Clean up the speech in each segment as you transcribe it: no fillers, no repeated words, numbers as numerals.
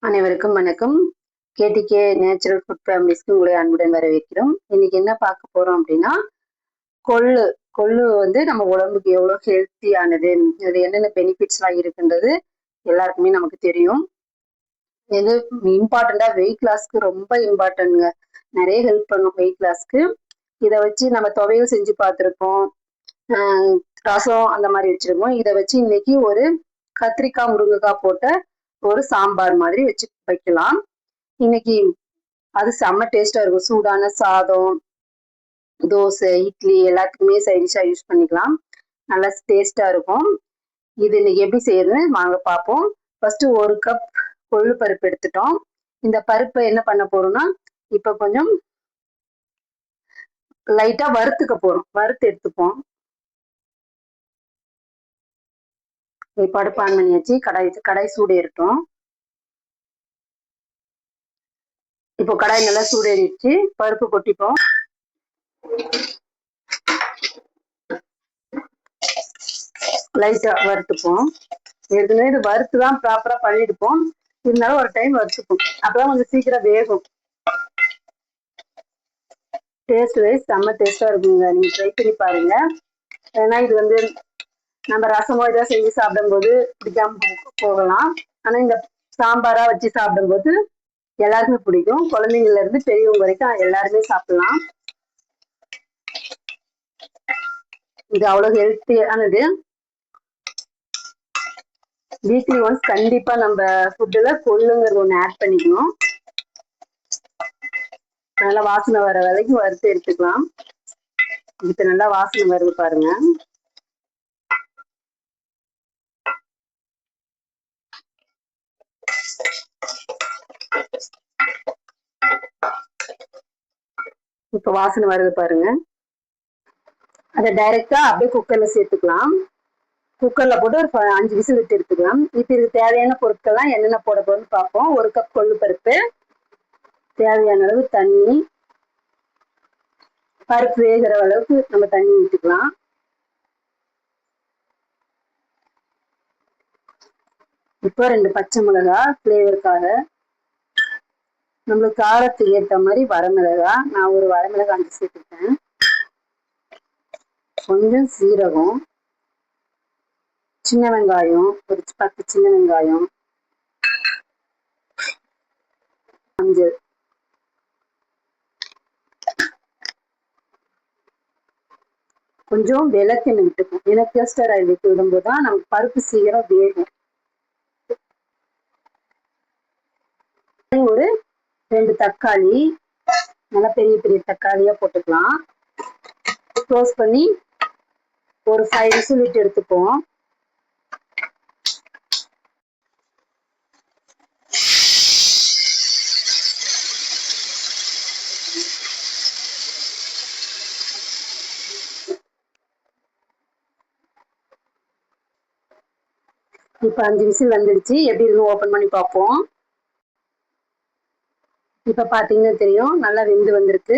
அனைவருக்கும் வணக்கம். KDK natural food ஃபேமிலிஸ்க்கு உங்களை அன்புடன் வரவேற்கிறோம். இன்னைக்கு என்ன பார்க்க போறோம் அப்படின்னா, கொள்ளு கொள்ளு வந்து நம்ம உடம்புக்கு எவ்வளவு ஹெல்த்தியானது, அது என்னென்ன பெனிஃபிட்ஸ்லாம் இருக்குன்றது எல்லாருக்குமே நமக்கு தெரியும். இது இம்பார்ட்டண்டா வெயிட் லாஸ்க்கு ரொம்ப இம்பார்ட்டன்ட்ங்க. நிறைய ஹெல்ப் பண்ணும் வெயிட் லாஸ்க்கு. இதை வச்சு நம்ம துவையல் செஞ்சு பார்த்துருக்கோம், ரசம் அந்த மாதிரி வச்சிருக்கோம். இதை வச்சு இன்னைக்கு ஒரு கத்திரிக்காய் முருங்கைக்காய் போட்ட ஒரு சாம்பார் மாதிரி வச்சு வைக்கலாம். இன்னைக்கு அது செம்ம டேஸ்டா இருக்கும். சூடான சாதம், தோசை, இட்லி எல்லாத்துக்குமே சைடிஷா யூஸ் பண்ணிக்கலாம். நல்லா டேஸ்டா இருக்கும். இது இன்னைக்கு எப்படி செய்யறதுன்னு வாங்க பார்ப்போம். ஃபர்ஸ்ட் ஒரு கப் கொள்ளு பருப்பு எடுத்துட்டோம். இந்த பருப்பை என்ன பண்ண போறோம்னா, இப்ப கொஞ்சம் லைட்டா வறுத்துக்க போறோம். வறுத்து எடுத்துப்போம். பருப்பு ஆன் பண்ணியாச்சு. கடாய் சூடு ஏறட்டும். இப்போ கடாய் நல்லா சூடேறிடுச்சு. பருப்பு கொட்டிப்போம். லைட்டா வறுத்துப்போம். ஏற்கனவே இது வறுத்துதான் ப்ராப்பரா பண்ணிருப்போம். இருந்தாலும் ஒரு டைம் வறுத்துப்போம். அப்பதான் கொஞ்சம் சீக்கிரம் வேகும். டேஸ்ட் வைஸ் செம்ம டேஸ்டா இருக்குங்க. நீங்க ட்ரை பண்ணி பாருங்க. ஏன்னா இது வந்து நம்ம ரசமோ இதாக செஞ்சு சாப்பிடும்போது பிடிக்காம போகலாம். ஆனா இந்த சாம்பாரா வச்சு சாப்பிடும்போது எல்லாருக்குமே பிடிக்கும். குழந்தைங்கள்ல இருந்து பெரியவங்க வரைக்கும் எல்லாருமே சாப்பிடலாம். இது அவ்வளவு ஹெல்த்தியானது. வீக்லி ஒன்ஸ் கண்டிப்பா நம்ம ஃபுட்டுல கொள்ளுங்கிறது ஒண்ணு ஆட் பண்ணிக்கணும். நல்லா வாசனை வர வரைக்கும் வறுத்து எடுத்துக்கலாம். இப்ப நல்லா வாசனை வருது பாருங்க. இப்ப வாசனை வருது பாருங்க. அதை டைரக்டா அப்படியே குக்கர்ல சேர்த்துக்கலாம். குக்கர்ல போட்டு ஒரு 5 விசில் விட்டு எடுத்துக்கலாம். இப்ப இதுக்கு தேவையான பொருட்கள்லாம் என்னென்ன போட போறோம்னு பார்ப்போம். ஒரு கப் கொள்ளு பருப்பு, தேவையான அளவு தண்ணி, பருப்பு வேகிற அளவுக்கு நம்ம தண்ணி ஊற்றிக்கலாம். இப்போ 2 பச்சை மிளகா ஃப்ளேவருக்காக, நம்மளுக்கு காரத்துக்கு ஏற்ற மாதிரி வரமிளகா, நான் ஒரு வரமிளகா 5 சேர்த்துட்டேன். கொஞ்சம் சீரகம், சின்ன வெங்காயம் ஒரு 10 சின்ன வெங்காயம், மஞ்சள், கொஞ்சம் விளக்கெண்ணெய் விட்டுக்கும். ஏன்னா கேஸ்டர் ஆயில் விட்டு விடும்போது தான் நமக்கு பருப்பு சீக்கிரம் வேகும். ஒரு 2 தக்காளி, நல்லா பெரிய பெரிய தக்காளியா போட்டுக்கலாம். க்ளோஸ் பண்ணி ஒரு 5 விசில் விட்டு எடுத்துப்போம். இப்ப 5 விசில் வந்துடுச்சு. எப்படி இருக்கு ஓபன் பண்ணி பார்ப்போம். இப்ப பாத்தீங்கன்னா தெரியும், நல்லா வெந்து வந்திருக்கு.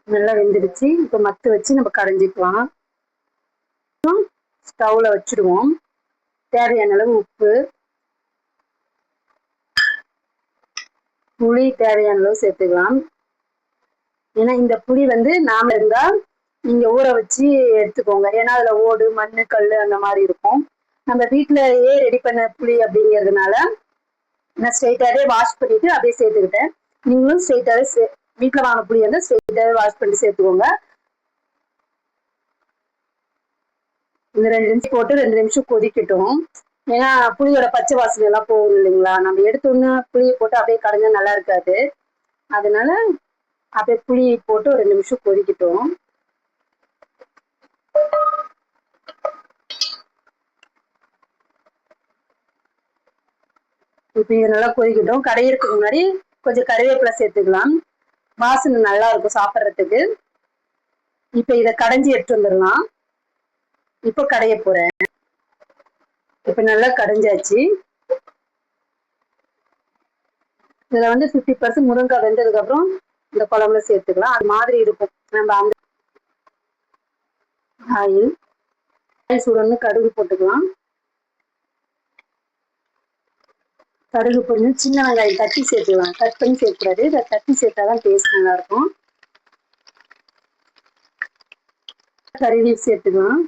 நல்லா வெந்துடுச்சு. இப்ப மத்து வச்சு நம்ம கடைஞ்சிக்கலாம். ஸ்டவ்ல வச்சிடுவோம். தேவையான அளவு உப்பு, புளி தேவையான அளவு சேர்த்துக்கலாம். ஏன்னா இந்த புளி வந்து நாம இருந்தா நீங்க ஊற வச்சு எடுத்துக்கோங்க. ஏன்னா அதுல ஓடு, மண்ணு, கல் அந்த மாதிரி இருக்கும். நம்ம வீட்டிலேயே ரெடி பண்ண புளி அப்படிங்கிறதுனால நான் ஸ்ட்ரெயிட்டாவே வாஷ் பண்ணிட்டு அப்படியே சேர்த்துக்கிட்டேன். நீங்களும் ஸ்ட்ரெயிட்டாவே வீட்டில் வாங்க புளி வந்து ஸ்ட்ரெயிட்டாவே வாஷ் பண்ணி சேர்த்துக்கோங்க. இந்த 2 நிமிஷம் போட்டு 2 நிமிஷம் கொதிக்கட்டும். ஏன்னா புளியோட பச்சை வாசனை எல்லாம் போகும் இல்லைங்களா. நம்ம எடுத்தோன்னு புளியை போட்டு அப்படியே கடைஞ்சா நல்லா இருக்காது. அதனால அப்படியே புளி போட்டு ஒரு 2 நிமிஷம் கொதிக்கட்டும். இப்ப இது நல்லா கொதிக்கட்டும். கடையிறதுக்கு முன்னாடி கொஞ்சம் கறிவேப்பிலை சேர்த்துக்கலாம். வாசனை நல்லா இருக்கும் சாப்பிட்றதுக்கு. இப்ப இதை கடைஞ்சி எடுத்து வந்துடலாம். இப்ப கடைய போறேன். இப்ப நல்லா கடைஞ்சாச்சு. இதுல வந்து 50% முருங்கைக்காய் வெந்ததுக்கு அப்புறம் இந்த குழம்புல சேர்த்துக்கலாம். அது மாதிரி இருக்கும். நம்ம அந்த ஆயில் சூடன்னு கடுகு போட்டுக்கலாம். கடுகு போட்டு சின்ன வெங்காயம் தட்டி சேர்த்துக்கலாம். கட் பண்ணி சேர்க்கக்கூடாது, இதை தட்டி சேர்த்தாதான் டேஸ்ட் நல்லா இருக்கும். கறிவேப்பிலை சேர்த்துக்கலாம்.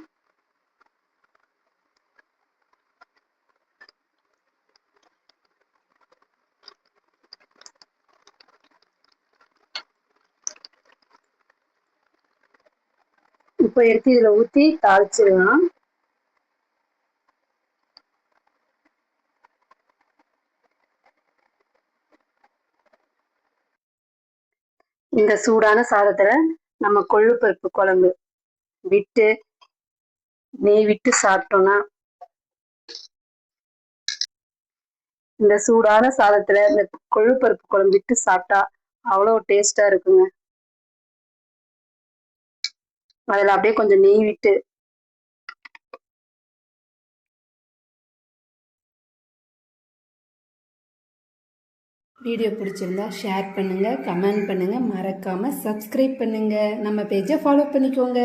இப்போ எடுத்து இதுல ஊத்தி தாளிச்சிடலாம். இந்த சூடான சாதத்துல நம்ம கொள்ளு பருப்பு குழம்பு விட்டு நெய் விட்டு சாப்பிட்டோம்னா, இந்த சூடான சாதத்துல இந்த கொள்ளு பருப்பு குழம்பு விட்டு சாப்பிட்டா அவ்வளவு டேஸ்டா இருக்குங்க. அதுல அப்படியே கொஞ்சம் நெய் விட்டு வீடியோ பிடிச்சிருந்தா ஷேர் பண்ணுங்கள், கமெண்ட் பண்ணுங்கள், மறக்காமல் சப்ஸ்கிரைப் பண்ணுங்கள், நம்ம பேஜை ஃபாலோ பண்ணிக்கோங்க.